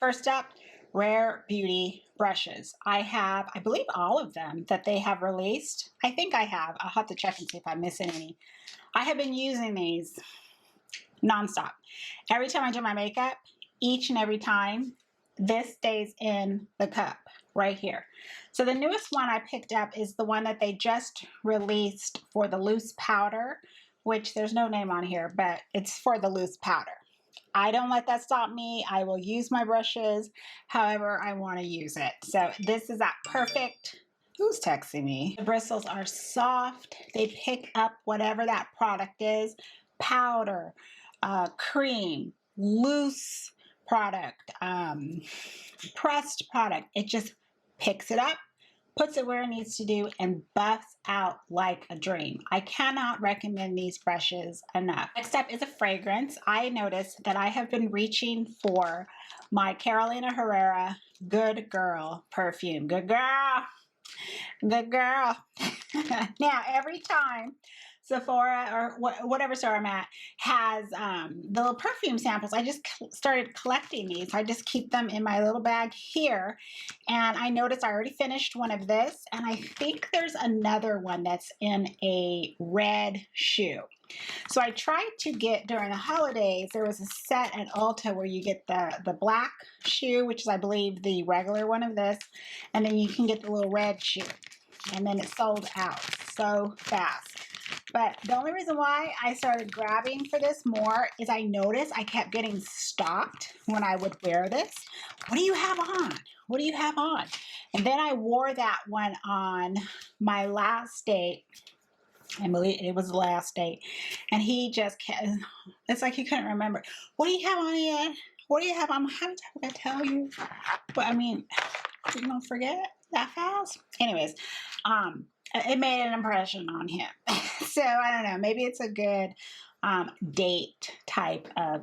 First up, Rare Beauty brushes. I have, I believe, all of them that they have released. I think I have. I'll have to check and see if I'm missing any. I have been using these nonstop. Every time I do my makeup, each and every time, this stays in the cup right here. So the newest one I picked up is the one that they just released for the loose powder, which there's no name on here, but it's for the loose powder. I don't let that stop me. I will use my brushes however I want to use it. So this is that perfect. Who's texting me? The bristles are soft. They pick up whatever that product is. Powder, cream, loose product, pressed product. It just picks it up, puts it where it needs to do, and buffs out like a dream. I cannot recommend these brushes enough. Next up is a fragrance. I noticed that I have been reaching for my Carolina Herrera Good Girl perfume. Good girl. Good girl. Now, every time Sephora or whatever store I'm at has the little perfume samples, I just started collecting these. I just keep them in my little bag here. And I noticed I already finished one of this. And I think there's another one that's in a red shoe. So I tried to get, during the holidays, there was a set at Ulta where you get the black shoe, which is, I believe, the regular one of this. And then you can get the little red shoe. And then it sold out so fast. But the only reason why I started grabbing for this more is I noticed I kept getting stopped when I would wear this. What do you have on? What do you have on? And then I wore that one on my last date. I believe it was the last date. And he just kept, it's like he couldn't remember. What do you have on yet? What do you have on? How many times did I tell you? But I mean, you don't forget that fast. Anyways, it made an impression on him. So I don't know, maybe it's a good date type of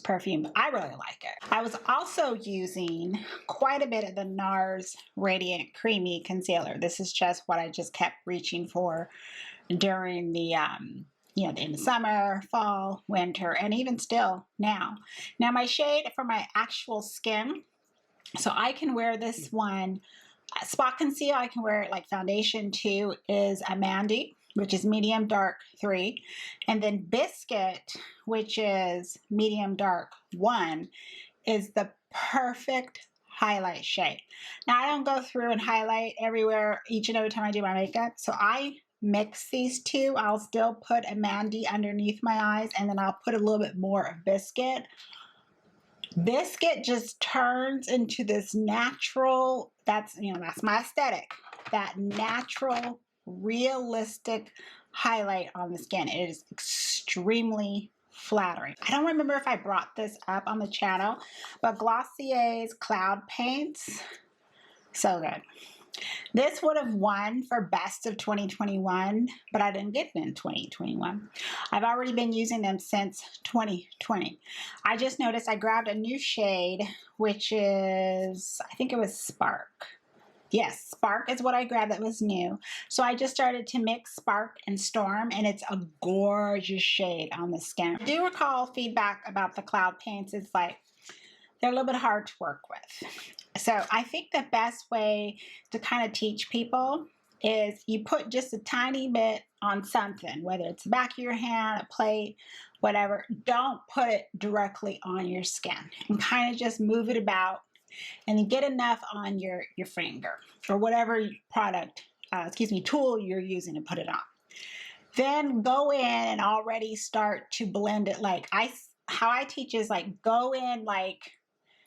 perfume. I really like it. I was also using quite a bit of the Nars Radiant Creamy Concealer. This is just what I just kept reaching for during the in the summer, fall, winter, and even still now. Now my shade for my actual skin, so I can wear this one. Spot Conceal, I can wear it like foundation too, is Amande, which is medium dark 3. And then Biscuit, which is medium dark 1, is the perfect highlight shade. Now I don't go through and highlight everywhere each and every time I do my makeup. So I mix these two. I'll still put Amande underneath my eyes, and then I'll put a little bit more of Biscuit. Biscuit just turns into this natural, that's my aesthetic, that natural, realistic highlight on the skin. It is extremely flattering. I don't remember if I brought this up on the channel, but Glossier's Cloud Paints, so good. This would have won for best of 2021, but I didn't get it in 2021. I've already been using them since 2020. I just noticed I grabbed a new shade, which is, I think it was Spark. Yes, Spark is what I grabbed that was new. So I just started to mix Spark and Storm, and it's a gorgeous shade on the skin. I do recall feedback about the Cloud Paints. It's like, they're a little bit hard to work with. So I think the best way to kind of teach people is you put just a tiny bit on something, whether it's the back of your hand, a plate, whatever. Don't put it directly on your skin, and kind of just move it about, and then get enough on your finger or whatever product, tool you're using to put it on. Then go in and already start to blend it. Like how I teach is like go in like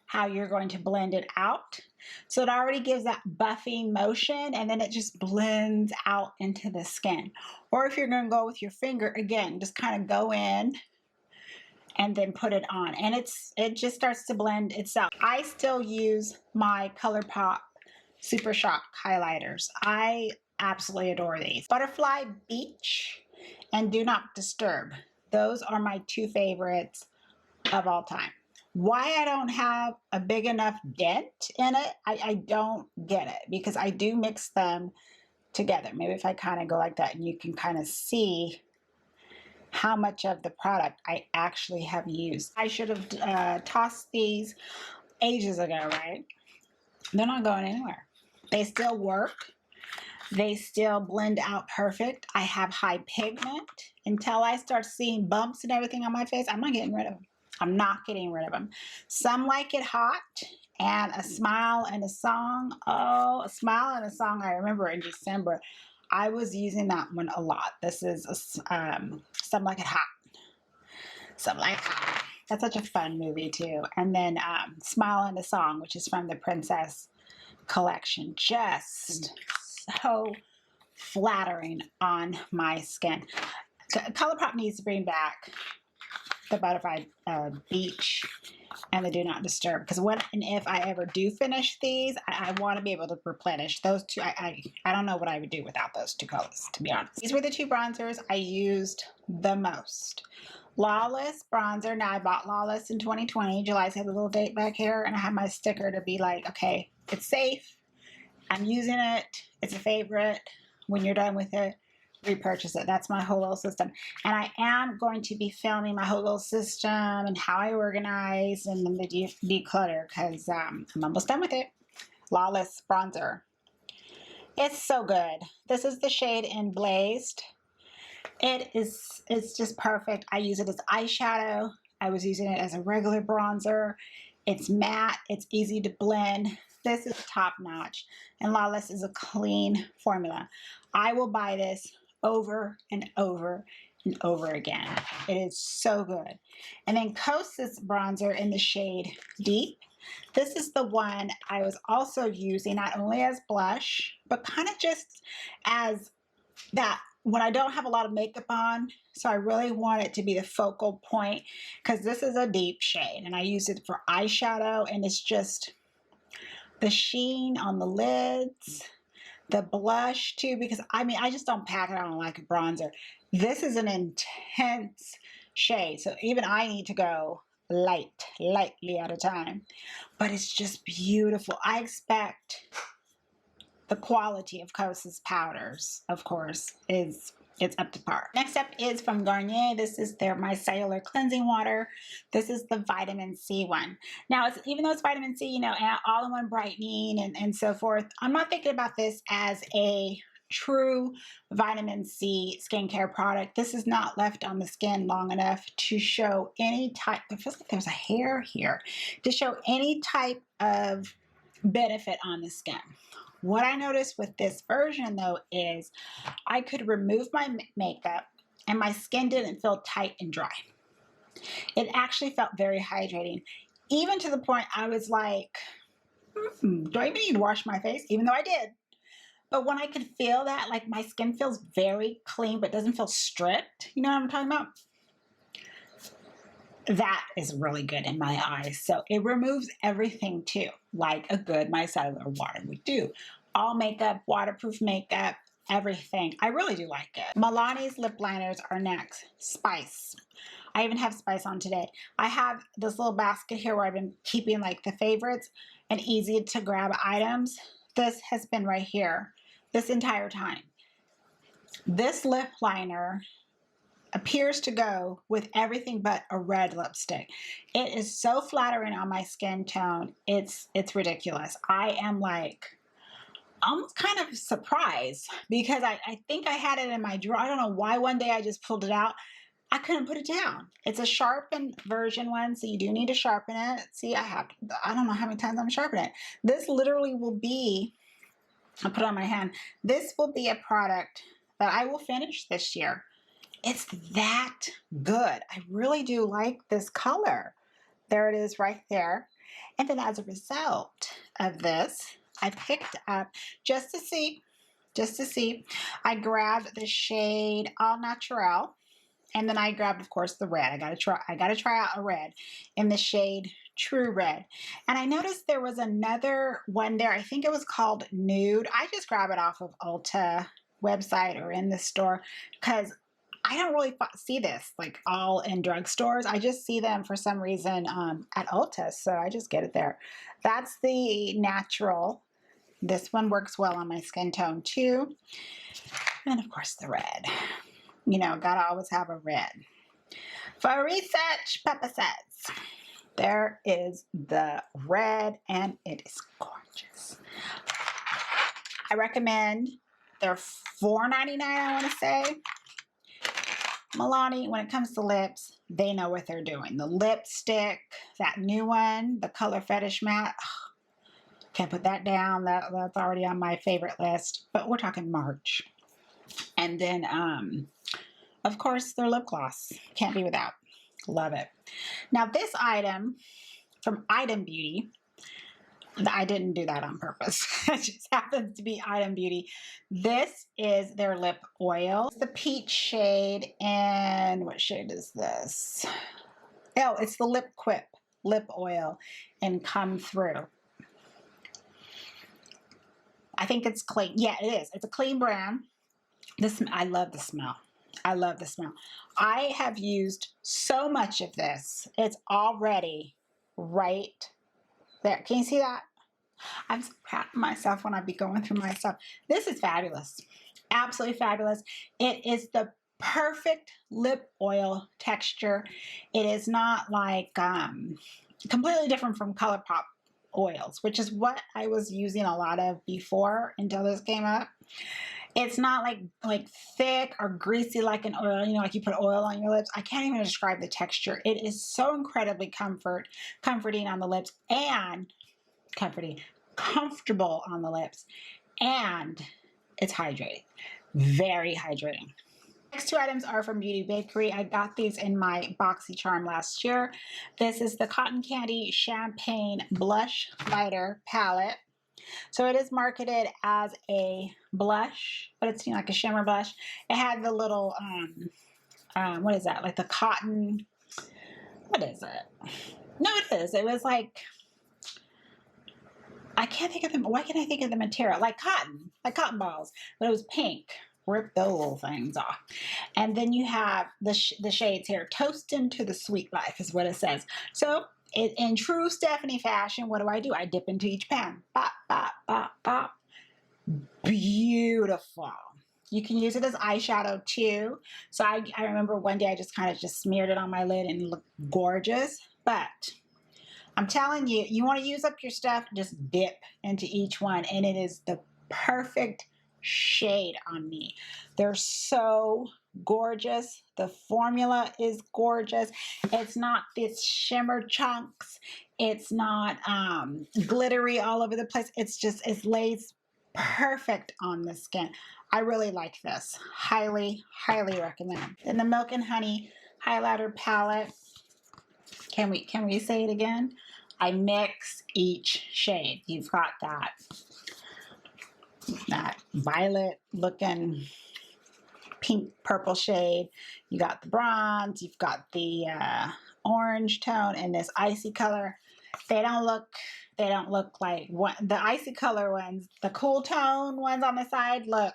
how you're going to blend it out. So it already gives that buffing motion, and then it just blends out into the skin. Or if you're going to go with your finger, again, just kind of go in and then put it on, and it just starts to blend itself. I still use my ColourPop Super Shock highlighters. I absolutely adore these. Butterfly Beach and Do Not Disturb. Those are my two favorites of all time. Why I don't have a big enough dent in it, I don't get it, because I do mix them together. Maybe if I kind of go like that, and you can kind of see how much of the product I actually have used. I should have tossed these ages ago, right? They're not going anywhere. They still work. They still blend out perfect. I have high pigment. Until I start seeing bumps and everything on my face, I'm not getting rid of them. I'm not getting rid of them. Some like it hot. And A Smile and a Song. Oh, A Smile and a Song, I remember in December. I was using that one a lot. This is Some Like It Hot. Some Like It Hot. That's such a fun movie too. And then Smile and a Song, which is from the Princess collection. Just so flattering on my skin. ColourPop needs to bring back the Butterfly Beach and the Do Not Disturb, because when and if I ever do finish these, I want to be able to replenish those two. I don't know what I would do without those two colors, to be honest. These were the two bronzers I used the most. Lawless bronzer. Now I bought Lawless in 2020. July's had a little date back here, and I have my sticker to be like, okay, it's safe. I'm using it. It's a favorite. When you're done with it, repurchase it. That's my whole little system. And I am going to be filming my whole little system and how I organize and then the declutter, because I'm almost done with it. Lawless bronzer. It's so good. This is the shade in Blazed. It's just perfect. I use it as eyeshadow. I was using it as a regular bronzer. It's matte. It's easy to blend. This is top notch. And Lawless is a clean formula. I will buy this over and over and over again. It is so good. And then Kosas bronzer in the shade Deep. This is the one I was also using not only as blush, but kind of just as that when I don't have a lot of makeup on. So I really want it to be the focal point, because this is a deep shade and I use it for eyeshadow, and it's just the sheen on the lids, the blush too, because I mean, I just don't pack it on like a bronzer. This is an intense shade, so even I need to go lightly at a time, but it's just beautiful. I expect the quality of Kosas powders, of course, it's up to par. Next up is from Garnier. This is their Micellar cleansing water. This is the vitamin C one. Now, even though it's vitamin C, you know, all-in-one brightening and so forth, I'm not thinking about this as a true vitamin C skincare product. This is not left on the skin long enough to show any type, it feels like there's a hair here, to show any type of benefit on the skin. What I noticed with this version though is I could remove my makeup and my skin didn't feel tight and dry. It actually felt very hydrating, even to the point I was like, do I even need to wash my face? Even though I did. But when I could feel that, like my skin feels very clean but doesn't feel stripped, you know what I'm talking about? That is really good in my eyes. So it removes everything too, like a good micellar water would do. All makeup, waterproof makeup, everything. I really do like it. Milani's lip liners are next. Spice. I even have Spice on today. I have this little basket here where I've been keeping like the favorites and easy to grab items. This has been right here this entire time. This lip liner appears to go with everything but a red lipstick. It is so flattering on my skin tone. It's ridiculous. I am like almost kind of surprised because I think I had it in my drawer. I don't know why one day I just pulled it out. I couldn't put it down. It's a sharpened version one, so you do need to sharpen it. See, I don't know how many times I'm sharpening it. This literally will be, I'll put it on my hand. This will be a product that I will finish this year. It's that good. I really do like this color. There it is right there. And then as a result of this, I picked up, just to see, I grabbed the shade All Natural. And then I grabbed, of course, the red. I gotta try out a red in the shade True Red. And I noticed there was another one there. I think it was called Nude. I just grab it off of Ulta website or in the store because I don't really see this like all in drugstores. I just see them for some reason at Ulta, so I just get it there. That's the natural. This one works well on my skin tone too. And of course the red. You know, gotta always have a red. For research purposes, There is the red, and it is gorgeous. I recommend. They're $4.99, I want to say. Milani, when it comes to lips, they know what they're doing. The lipstick, that new one, the Color Fetish Matte. Can't put that down. That's already on my favorite list. But we're talking March. And then, of course, their lip gloss. Can't be without. Love it. Now, this item from Item Beauty, I didn't do that on purpose. It just happens to be Item Beauty. This is their lip oil. It's the peach shade, and what shade is this? Oh, it's the Lip Quip lip oil and Come Through. I think it's clean. Yeah, it is. It's a clean brand. I love the smell. I love the smell. I have used so much of this. It's already right there. Can you see that? I'm so proud of myself when I be going through my stuff. This is fabulous. Absolutely fabulous. It is the perfect lip oil texture. It is not like completely different from ColourPop oils, which is what I was using a lot of before until this came up. It's not like thick or greasy like an oil, you know, like you put oil on your lips. I can't even describe the texture. It is so incredibly comforting on the lips, and comfortable on the lips, and it's hydrating. Very hydrating. Next two items are from Beauty Bakerie. I got these in my BoxyCharm last year. This is the Cotton Candy Champagne Blush Lighter Palette. So it is marketed as a blush, but it's like a shimmer blush. It had the little, what is that? Like the cotton, what is it? No, it is. It was like, I can't think of them. Why can't I think of the material? Like cotton balls, but it was pink. Rip those little things off. And then you have the shades here. Toasting to the Sweet Life is what it says. So in true Stephanie fashion, what do? I dip into each pan. Bop, bop, bop, bop. Beautiful. You can use it as eyeshadow too. So I remember one day I just kind of smeared it on my lid and it looked gorgeous. But I'm telling you, you want to use up your stuff, just dip into each one. And it is the perfect shade on me. They're so gorgeous. The formula is gorgeous. It's not this shimmer chunks. It's not glittery all over the place. It lays perfect on the skin. I really like this. Highly, highly recommend. Then the Milk and Honey Highlighter Palette. Can we say it again? I mix each shade. You've got that violet looking pink purple shade. You got the bronze, you've got the orange tone, and this icy color. They don't look like the icy color ones. The cool tone ones on the side look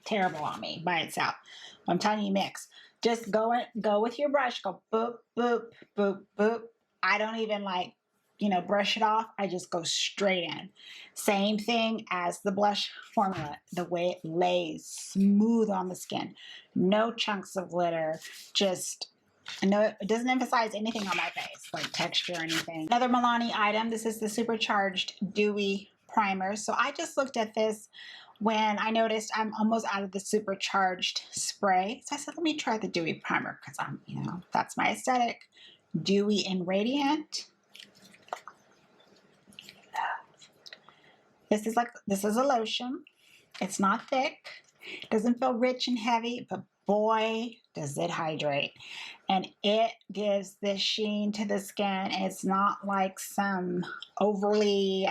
terrible on me by itself. I'm telling you, mix. Just go with your brush. Go boop, boop, boop, boop. I don't even brush it off. I just go straight in. Same thing as the blush formula. The way it lays smooth on the skin. No chunks of glitter. No, it doesn't emphasize anything on my face, like texture or anything. Another Milani item. This is the Supercharged Dewy Primer. So I just looked at this when I noticed I'm almost out of the Supercharged spray. So I said, let me try the Dewy Primer because that's my aesthetic. Dewy and Radiant. This is a lotion. It's not thick. It doesn't feel rich and heavy, but boy, does it hydrate. And it gives this sheen to the skin. It's not like some overly,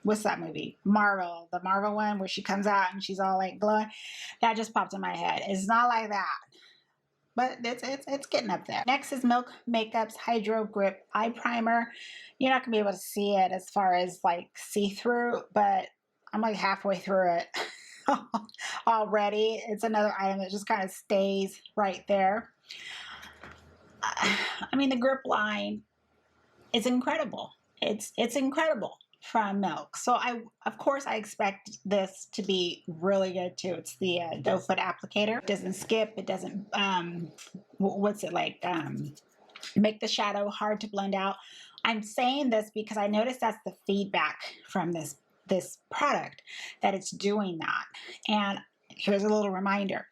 what's that movie? Marvel. The Marvel one where she comes out and she's all like glowing. That just popped in my head. It's not like that. But it's getting up there. Next is Milk Makeup's Hydro Grip Eye Primer. You're not going to be able to see it as far as like see-through, but I'm like halfway through it already. It's another item that just kind of stays right there. I mean, the grip line is incredible. It's incredible from Milk. So of course I expect this to be really good too. It's the doe foot applicator. It doesn't skip. It doesn't, what's it like? make the shadow hard to blend out. I'm saying this because I noticed that's the feedback from this product, that it's doing that. And here's a little reminder.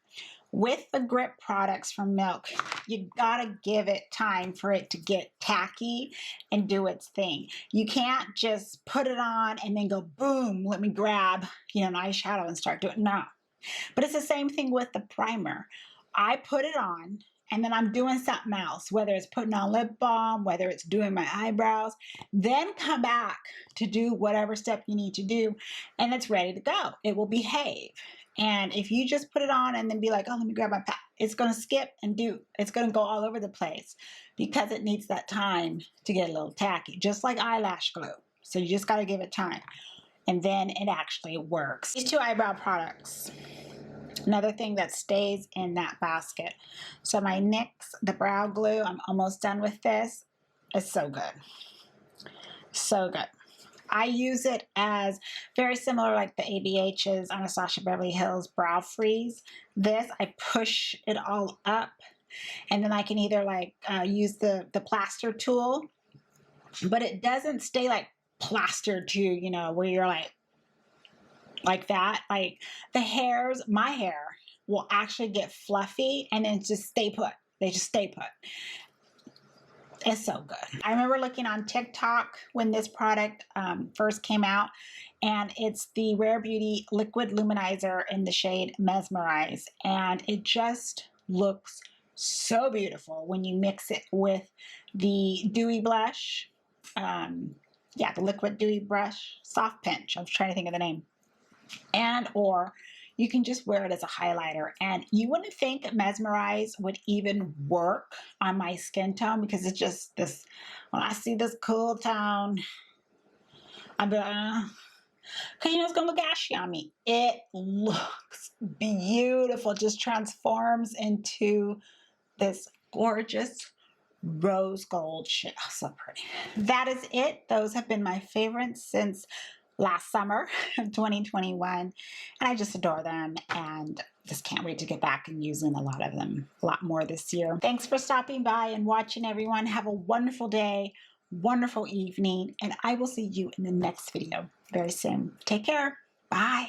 With the grip products from Milk, you gotta give it time for it to get tacky and do its thing. You can't just put it on and then go, boom, let me grab, an eyeshadow and start doing it. No. But it's the same thing with the primer. I put it on and then I'm doing something else, whether it's putting on lip balm, whether it's doing my eyebrows, then come back to do whatever step you need to do, and it's ready to go. It will behave. And if you just put it on and then be like, oh, let me grab my pad, it's going to skip and it's going to go all over the place because it needs that time to get a little tacky, just like eyelash glue. So you just got to give it time. And then it actually works. These two eyebrow products, another thing that stays in that basket. So my NYX The Brow Glue, I'm almost done with this. It's so good. So good. I use it as very similar like the ABH's Anastasia Beverly Hills Brow Freeze. This, I push it all up, and then I can either like use the plaster tool, but it doesn't stay like plastered to, where you're like that. Like the hairs, my hair will actually get fluffy and then just stay put. They just stay put. It's so good. I remember looking on TikTok when this product first came out, and it's the Rare Beauty Liquid Luminizer in the shade Mesmerize, and it just looks so beautiful when you mix it with the Dewy blush. Yeah, the liquid Dewy brush, Soft Pinch. I was trying to think of the name. And or you can just wear it as a highlighter, and you wouldn't think Mesmerize would even work on my skin tone because it's just this, when I see this cool tone, I'm like, because it's going to look ashy on me. It looks beautiful, just transforms into this gorgeous rose gold shade. Oh, so pretty. That is it. Those have been my favorites since last summer of 2021, and I just adore them and just can't wait to get back and using a lot of them, a lot more this year. Thanks for stopping by and watching, everyone. Have a wonderful day, wonderful evening, and I will see you in the next video very soon. Take care. Bye.